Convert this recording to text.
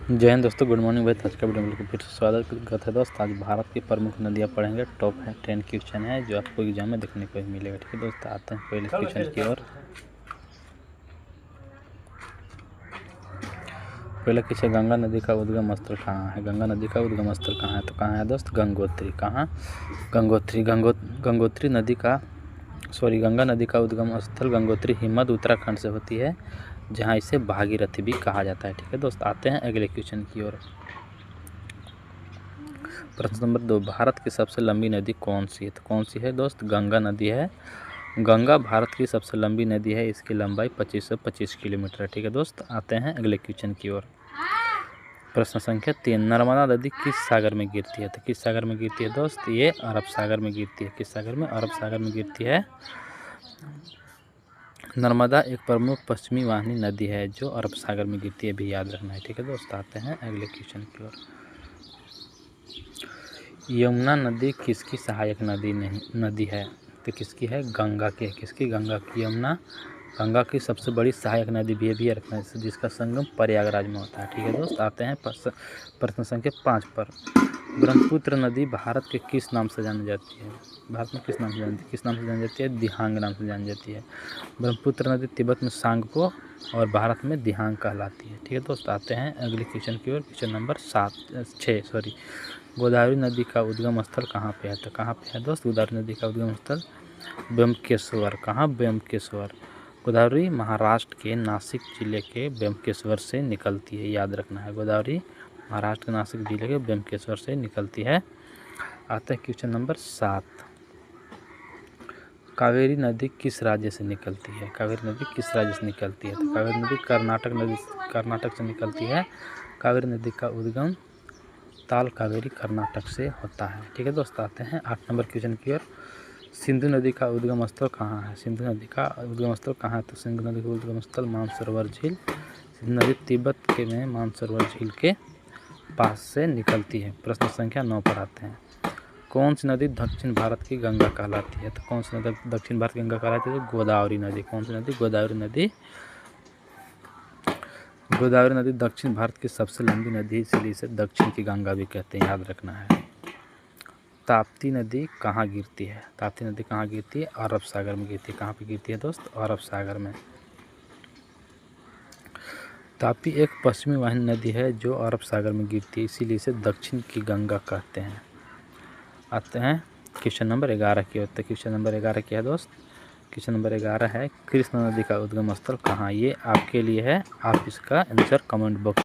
जय हिंद दोस्तों, good morning भाई। आज का वीडियो में फिर से स्वागत है दोस्त। आज भारत की प्रमुख नदियाँ पढ़ेंगे। टॉप है 10 क्वेश्चन है जो आपको एग्जाम में देखने को मिलेगा। ठीक है दोस्त, आते हैं पहले क्वेश्चन की ओर। पहला क्वेश्चन, गंगा नदी का उद्गम स्थल कहाँ है? गंगा नदी का उद्गम स्थल कहाँ है? तो कहाँ है दोस्त? गंगोत्री। कहाँ? गंगोत्री नदी का गंगा नदी का उद्गम स्थल गंगोत्री हिमत उत्तराखंड से होती है, जहाँ इसे भागीरथी भी कहा जाता है। ठीक है दोस्त, आते हैं अगले क्वेश्चन की ओर। प्रश्न नंबर 2, भारत की सबसे लंबी नदी कौन सी है? तो कौन सी है दोस्त? गंगा नदी है। गंगा भारत की सबसे लंबी नदी है। इसकी लंबाई 2525 किलोमीटर है। ठीक है दोस्त, आते हैं अगले क्वेश्चन की ओर। प्रश्न संख्या 3, नर्मदा नदी किस सागर में गिरती है? तो किस सागर में गिरती है दोस्त? ये अरब सागर में गिरती है। किस सागर में? अरब सागर में गिरती है। नर्मदा एक प्रमुख पश्चिमी वाहिनी नदी है जो अरब सागर में गिरती है, भी याद रखना है। ठीक है दोस्त, आते हैं अगले क्वेश्चन की ओर। यमुना नदी किसकी सहायक नदी है? तो किसकी है? गंगा की है। किसकी? गंगा की। यमुना गंगा की सबसे बड़ी सहायक नदी भी रखना है, जिसका संगम प्रयागराज में होता है। ठीक है दोस्त, आते हैं प्रश्न संख्या 5 पर। ब्रह्मपुत्र नदी भारत के किस नाम से जानी जाती है? भारत में किस नाम से जानी जाती है? दिहांग नाम से जानी जाती है। ब्रह्मपुत्र नदी तिब्बत में सांगपो और भारत में दिहांग कहलाती है। ठीक है दोस्त, आते हैं अगले क्वेश्चन की ओर। Question number 6। गोदावरी नदी का उद्गम स्थल कहाँ पे है? तो कहाँ पे है दोस्त गोदावरी नदी का उद्गम स्थल? ब्रह्मकेश्वर। कहाँ? ब्रह्मकेश्वर। गोदावरी महाराष्ट्र के नासिक जिले के ब्रह्मकेश्वर से निकलती है, याद रखना है। गोदावरी महाराष्ट्र के नासिक जिले के ब्रह्मकेश्वर से निकलती है। आता है क्वेश्चन नंबर 7, कावेरी नदी किस राज्य से निकलती है? कावेरी नदी किस राज्य से निकलती है? तो कावेरी नदी कर्नाटक से निकलती है। कावेरी नदी का उद्गम ताल कावेरी कर्नाटक से होता है। ठीक है दोस्त, आते हैं 8 नंबर क्वेश्चन की ओर। सिंधु नदी का उद्गम स्थल कहाँ है? सिंधु नदी का उद्गम स्थल कहाँ है? तो सिंधु नदी का उद्गम स्थल मानसरोवर झील। सिंधु नदी तिब्बत के में मानसरोवर झील के पास से निकलती है। प्रश्न संख्या 9 पर आते हैं। कौन सी नदी दक्षिण भारत की गंगा कहलाती है? तो कौन सी नदी दक्षिण भारत की गंगा कहलाती है? गोदावरी नदी। कौन सी नदी? गोदावरी नदी। गोदावरी नदी दक्षिण भारत की सबसे लंबी नदी, इसलिए इसे दक्षिण की गंगा भी कहते हैं, याद रखना है। ताप्ती नदी कहाँ गिरती है? ताप्ती नदी कहाँ गिरती है? अरब सागर में गिरती है। कहाँ पे गिरती है दोस्त? अरब सागर में। ताप्ती एक पश्चिमी वाहिनी नदी है जो अरब सागर में गिरती है, इसीलिए इसे दक्षिण की गंगा कहते हैं। आते हैं क्वेश्चन नंबर 11 की ओर। तो क्वेश्चन नंबर 11 क्या है दोस्त? क्वेश्चन नंबर 11 है, कृष्णा नदी का उद्गम स्थल कहाँ? ये आपके लिए है, आप इसका आंसर कमेंट बॉक्स